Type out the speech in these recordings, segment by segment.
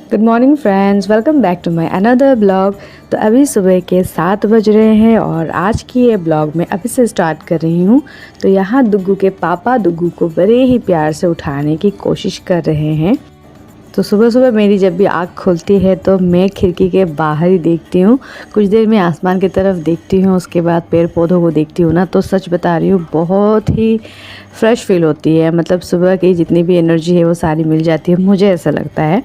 Good morning friends, welcome back to my another blog. तो अभी सुबह के 7 बज रहे हैं और आज की ये ब्लॉग मैं अभी से स्टार्ट कर रही हूँ। तो यहाँ दुग्गू के पापा दुग्गू को बड़े ही प्यार से उठाने की कोशिश कर रहे हैं। तो सुबह सुबह मेरी जब भी आँख खुलती है तो मैं खिड़की के बाहर ही देखती हूँ। कुछ देर में आसमान की तरफ देखती हूँ, उसके बाद पेड़ पौधों को देखती हूँ ना, तो सच बता रही हूँ बहुत ही फ्रेश फील होती है। मतलब सुबह की जितनी भी एनर्जी है वो सारी मिल जाती है, मुझे ऐसा लगता है।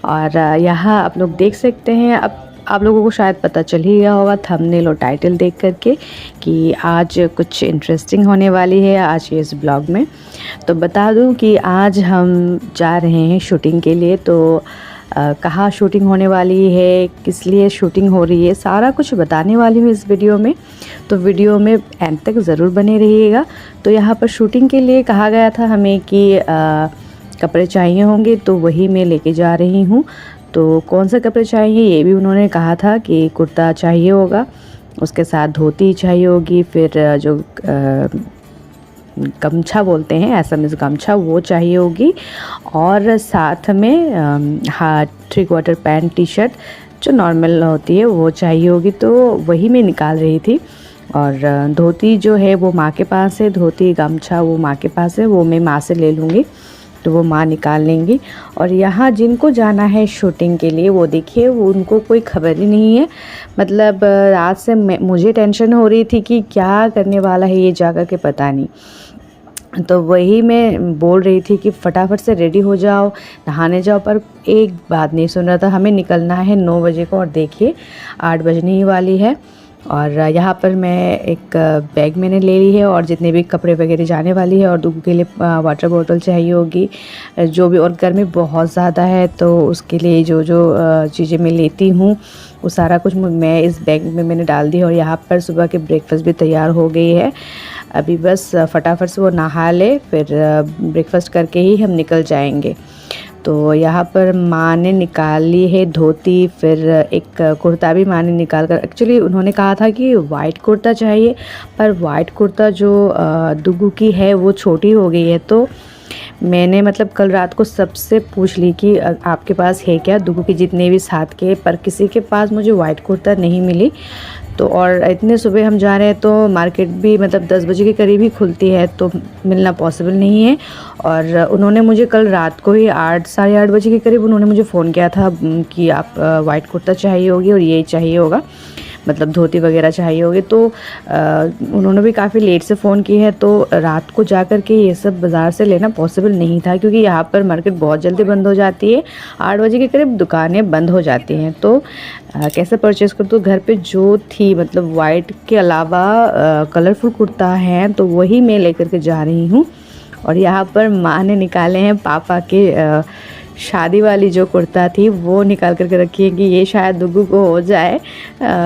और यहाँ आप लोग देख सकते हैं, अब आप लोगों को शायद पता चल ही गया होगा थंबनेल और टाइटल देख करके कि आज कुछ इंटरेस्टिंग होने वाली है आज के इस ब्लॉग में। तो बता दूं कि आज हम जा रहे हैं शूटिंग के लिए। तो कहाँ शूटिंग होने वाली है, किस लिए शूटिंग हो रही है, सारा कुछ बताने वाली हूँ इस वीडियो में। तो वीडियो में एंड तक ज़रूर बने रहिएगा। तो यहाँ पर शूटिंग के लिए कहा गया था हमें कि कपड़े चाहिए होंगे, तो वही मैं लेके जा रही हूँ। तो कौन से कपड़े चाहिए ये भी उन्होंने कहा था कि कुर्ता चाहिए होगा, उसके साथ धोती चाहिए होगी, फिर जो गमछा बोलते हैं एसएमएस गमछा वो चाहिए होगी, और साथ में हाँ 3/4 पैंट टी शर्ट जो नॉर्मल होती है वो चाहिए होगी। तो वही मैं निकाल रही थी। और धोती जो है वो माँ के पास है, धोती गमछा वो माँ के पास है, वो मैं माँ से ले लूँगी, तो वो माँ निकाल लेंगी। और यहाँ जिनको जाना है शूटिंग के लिए वो देखिए, वो उनको कोई खबर ही नहीं है। मतलब रात से मुझे टेंशन हो रही थी कि क्या करने वाला है ये जाकर के, पता नहीं। तो वही मैं बोल रही थी कि फटाफट से रेडी हो जाओ, नहाने जाओ, पर एक बात नहीं सुन रहा था। हमें निकलना है 9 बजे को और देखिए 8 बजने ही वाली है। और यहाँ पर मैं एक बैग मैंने ले ली है और जितने भी कपड़े वगैरह जाने वाली है, और दुग्गू के लिए वाटर बोतल चाहिए होगी जो भी। और गर्मी बहुत ज़्यादा है तो उसके लिए जो जो चीज़ें मैं लेती हूँ वो सारा कुछ मैं इस बैग में मैंने डाल दी। और यहाँ पर सुबह के ब्रेकफास्ट भी तैयार हो गई है। अभी बस फटाफट से वो नहा ले, फिर ब्रेकफास्ट करके ही हम निकल जाएंगे। तो यहाँ पर माँ ने निकाल ली है धोती, फिर एक कुर्ता भी माँ ने निकाल कर, एक्चुअली उन्होंने कहा था कि वाइट कुर्ता चाहिए, पर वाइट कुर्ता जो दुग्गू की है वो छोटी हो गई है। तो मैंने मतलब कल रात को सबसे पूछ ली कि आपके पास है क्या दुग्गू की जितने भी साथ के, पर किसी के पास मुझे वाइट कुर्ता नहीं मिली। तो और इतने सुबह हम जा रहे हैं तो मार्केट भी मतलब 10 बजे के करीब ही खुलती है, तो मिलना पॉसिबल नहीं है। और उन्होंने मुझे कल रात को ही 8 साढ़े 8 बजे के करीब उन्होंने मुझे फ़ोन किया था कि आप वाइट कुर्ता चाहिए होगी और ये चाहिए होगा, मतलब धोती वगैरह चाहिए होगी। तो उन्होंने भी काफ़ी लेट से फ़ोन की है, तो रात को जा कर के ये सब बाज़ार से लेना पॉसिबल नहीं था, क्योंकि यहाँ पर मार्केट बहुत जल्दी बंद हो जाती है। 8 बजे के करीब दुकानें बंद हो जाती हैं। तो कैसे परचेज़ कर, तो घर पे जो थी मतलब वाइट के अलावा कलरफुल कुर्ता हैं तो वही मैं लेकर के जा रही हूँ। और यहाँ पर माँ ने निकाले हैं पापा के शादी वाली जो कुर्ता थी वो निकाल करके रखी है कि ये शायद दुग्गू को हो जाए,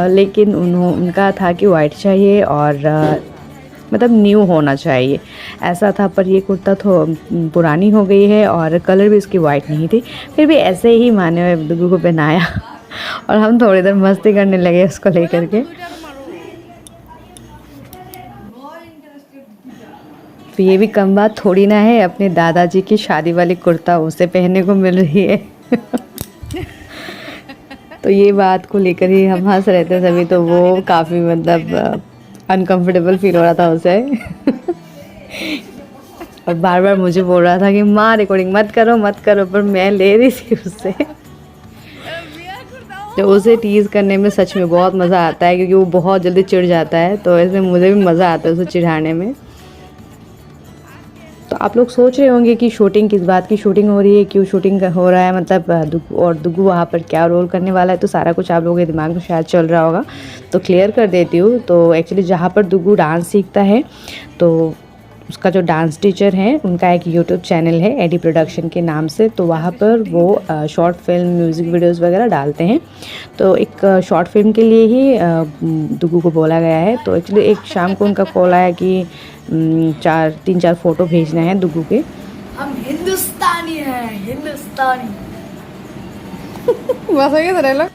लेकिन उनका था कि वाइट चाहिए और मतलब न्यू होना चाहिए ऐसा था। पर ये कुर्ता तो पुरानी हो गई है और कलर भी इसकी वाइट नहीं थी, फिर भी ऐसे ही माने दुग्गू को पहनाया और हम थोड़ी देर मस्ती करने लगे उसको लेकर के। तो ये भी कम बात थोड़ी ना है, अपने दादाजी की शादी वाली कुर्ता उसे पहनने को मिल रही है तो ये बात को लेकर ही हम हंस रहे थे सभी। तो वो काफ़ी मतलब अनकंफर्टेबल फील हो रहा था उसे और बार बार मुझे बोल रहा था कि माँ रिकॉर्डिंग मत करो मत करो, पर मैं ले रही थी उससे। तो उसे टीज़ करने में सच में बहुत मज़ा आता है, क्योंकि वो बहुत जल्दी चिढ़ जाता है, तो इसमें मुझे भी मज़ा आता है उसे चिढ़ाने में। तो आप लोग सोच रहे होंगे कि शूटिंग किस बात की शूटिंग हो रही है, क्यों शूटिंग हो रहा है, मतलब दुग्गू वहाँ पर क्या रोल करने वाला है, तो सारा कुछ आप लोगों के दिमाग में शायद चल रहा होगा। तो क्लियर कर देती हूँ। तो एक्चुअली जहाँ पर दुग्गू डांस सीखता है तो उसका जो डांस टीचर है उनका एक यूट्यूब चैनल है एडी प्रोडक्शन के नाम से। तो वहाँ पर वो शॉर्ट फिल्म म्यूज़िक वीडियोस वगैरह डालते हैं। तो एक शॉर्ट फिल्म के लिए ही दुग्गू को बोला गया है। तो एक्चुअली एक शाम को उनका कॉल आया कि 3-4 फ़ोटो भेजना है दुग्गू के। हम हिंदुस्तानी हैं, हिंदुस्तानी। बस हो गया।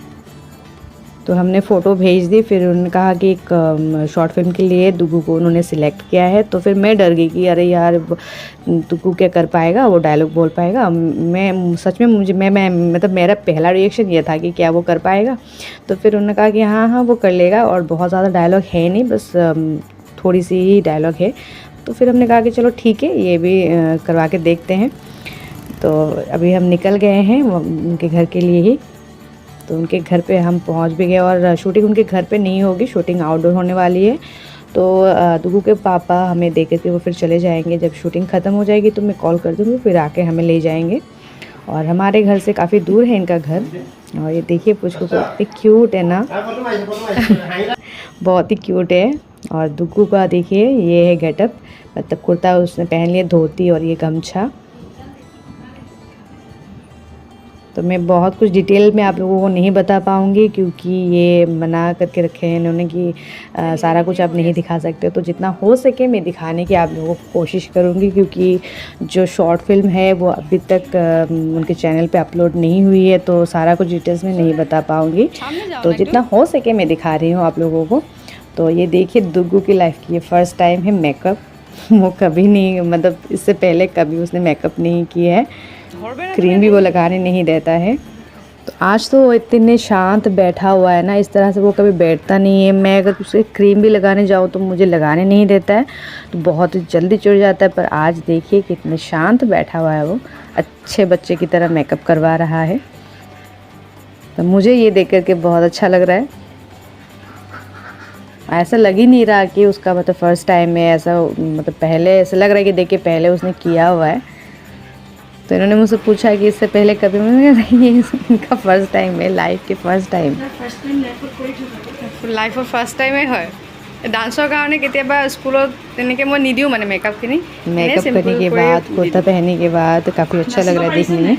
तो हमने फ़ोटो भेज दी। फिर उन्होंने कहा कि एक शॉर्ट फिल्म के लिए दुग्गू को उन्होंने सिलेक्ट किया है। तो फिर मैं डर गई कि अरे यार दुग्गू क्या कर पाएगा, वो डायलॉग बोल पाएगा। मैं सच में मुझे मैं मतलब मेरा पहला रिएक्शन ये था कि क्या वो कर पाएगा। तो फिर उन्होंने कहा कि हाँ हाँ वो कर लेगा, और बहुत ज़्यादा डायलॉग है नहीं, बस थोड़ी सी ही डायलॉग है। तो फिर हमने कहा कि चलो ठीक है, ये भी करवा के देखते हैं। तो अभी हम निकल गए हैं उनके घर के लिए ही। तो उनके घर पे हम पहुंच भी गए, और शूटिंग उनके घर पे नहीं होगी, शूटिंग आउटडोर होने वाली है। तो दुग्गू के पापा हमें देख करके वो फिर चले जाएंगे। जब शूटिंग ख़त्म हो जाएगी तो मैं कॉल कर दूँगी, फिर आके हमें ले जाएंगे। और हमारे घर से काफ़ी दूर है इनका घर। और ये देखिए पुचकू को, इतनी क्यूट है ना बहुत ही क्यूट है। और दुग्गू का देखिए ये है गेटअप, मतलब कुर्ता उसने पहन लिया, धोती और ये गमछा। तो मैं बहुत कुछ डिटेल में आप लोगों को नहीं बता पाऊँगी, क्योंकि ये मना करके रखे हैं इन्होंने कि सारा कुछ आप नहीं दिखा सकते। तो जितना हो सके मैं दिखाने की आप लोगों को कोशिश करूँगी, क्योंकि जो शॉर्ट फिल्म है वो अभी तक उनके चैनल पे अपलोड नहीं हुई है, तो सारा कुछ डिटेल्स में नहीं बता पाऊँगी। तो जितना हो सके मैं दिखा रही हूँ आप लोगों को। तो ये देखिए दुग्गू की लाइफ की ये फ़र्स्ट टाइम है मेकअप। वो कभी नहीं, मतलब इससे पहले कभी उसने मेकअप नहीं किया है, क्रीम भी वो लगाने नहीं देता है। तो आज तो वो इतने शांत बैठा हुआ है ना, इस तरह से वो कभी बैठता नहीं है। मैं अगर उसे क्रीम भी लगाने जाऊँ तो मुझे लगाने नहीं देता है, तो बहुत जल्दी चिढ़ जाता है। पर आज देखिए कितने शांत बैठा हुआ है, वो अच्छे बच्चे की तरह मेकअप करवा रहा है। तो मुझे ये देख कर के बहुत अच्छा लग रहा है। ऐसा लग ही नहीं रहा कि उसका मतलब फ़र्स्ट टाइम है, ऐसा मतलब पहले ऐसा लग रहा है कि देखिए पहले उसने किया हुआ है। तो इन्होंने मुझसे पूछा कि इससे पहले कभी, मैंने ये इनका फ़र्स्ट टाइम है, लाइफ के फ़र्स्ट टाइम। লাইফৰ ফাৰ্ষ্ট টাইমে হয়। ডান্সৰ কাৰণে কেতিয়াবা স্কুলত তেনেকৈ মই নিদিওঁ মানে মেকআপখিনি। मेकअप करने के बाद, कुर्ता पहनने के बाद काफ़ी अच्छा लग रहा है देखने में।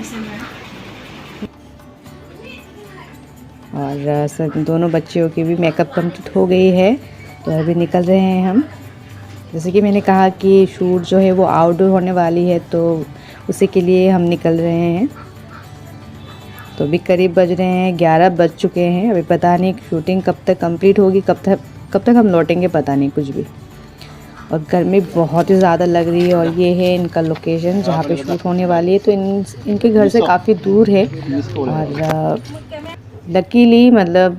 और सब दोनों बच्चियों की भी मेकअप कंप्लीट हो गई है। तो अभी निकल रहे हैं हम। जैसे कि मैंने कहा कि शूट जो है वो आउटडोर होने वाली है, तो उसी के लिए हम निकल रहे हैं। तो अभी करीब बज रहे हैं 11 बज चुके हैं। अभी पता नहीं शूटिंग कब तक कंप्लीट होगी, कब तक हम लौटेंगे पता नहीं कुछ भी। और गर्मी बहुत ही ज़्यादा लग रही है। और ये है इनका लोकेशन जहाँ पे शूट होने वाली है। तो इनके घर से काफ़ी दूर है, और लकीली मतलब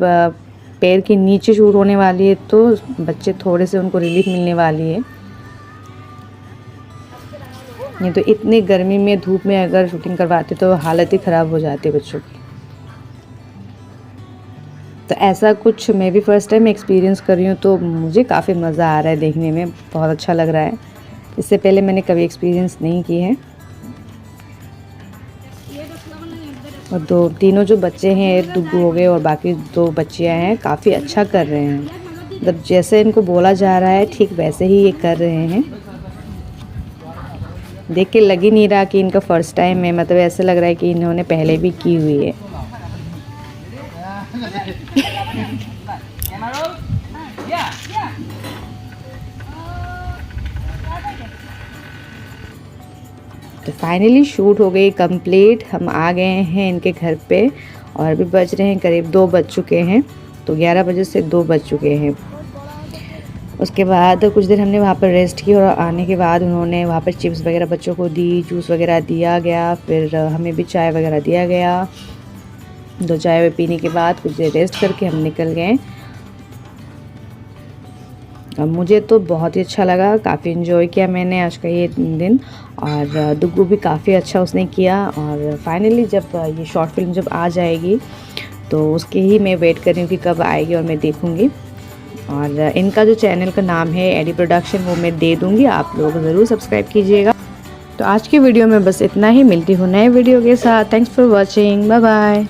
पैर के नीचे शूट होने वाली है, तो बच्चे थोड़े से उनको रिलीफ मिलने वाली है। नहीं तो इतनी गर्मी में धूप में अगर शूटिंग करवाते तो हालत ही ख़राब हो जाती है बच्चों की। तो ऐसा कुछ मैं भी फ़र्स्ट टाइम एक्सपीरियंस कर रही हूँ, तो मुझे काफ़ी मज़ा आ रहा है देखने में, बहुत अच्छा लग रहा है। इससे पहले मैंने कभी एक्सपीरियंस नहीं की है। और तीनों जो बच्चे हैं, एक दुग्गू हो गए और बाकी 2 बच्चियाँ हैं, काफ़ी अच्छा कर रहे हैं। मतलब जैसे इनको बोला जा रहा है ठीक वैसे ही ये कर रहे हैं। देख के लग ही नहीं रहा कि इनका फ़र्स्ट टाइम है, मतलब ऐसा लग रहा है कि इन्होंने पहले भी की हुई है। तो फाइनली शूट हो गई कंप्लीट। हम आ गए हैं इनके घर पे, और अभी बज रहे हैं करीब 2 बज चुके हैं। तो 11 बजे से 2 बज चुके हैं। उसके बाद कुछ देर हमने वहाँ पर रेस्ट की, और आने के बाद उन्होंने वहाँ पर चिप्स वगैरह बच्चों को दी, जूस वगैरह दिया गया, फिर हमें भी चाय वगैरह दिया गया। 2 चाय पीने के बाद कुछ देर रेस्ट करके हम निकल गए। और मुझे तो बहुत ही अच्छा लगा, काफ़ी इन्जॉय किया मैंने आज का ये दिन। और दुग्गू भी काफ़ी अच्छा उसने किया। और फाइनली जब ये शॉर्ट फिल्म जब आ जाएगी तो उसके ही मैं वेट कर रही हूँ कि कब आएगी और मैं देखूँगी। और इनका जो चैनल का नाम है एडी प्रोडक्शन, वो मैं दे दूँगी, आप लोग ज़रूर सब्सक्राइब कीजिएगा। तो आज की वीडियो में बस इतना ही, मिलती हूँ नए वीडियो के साथ। Thanks for watching, bye bye.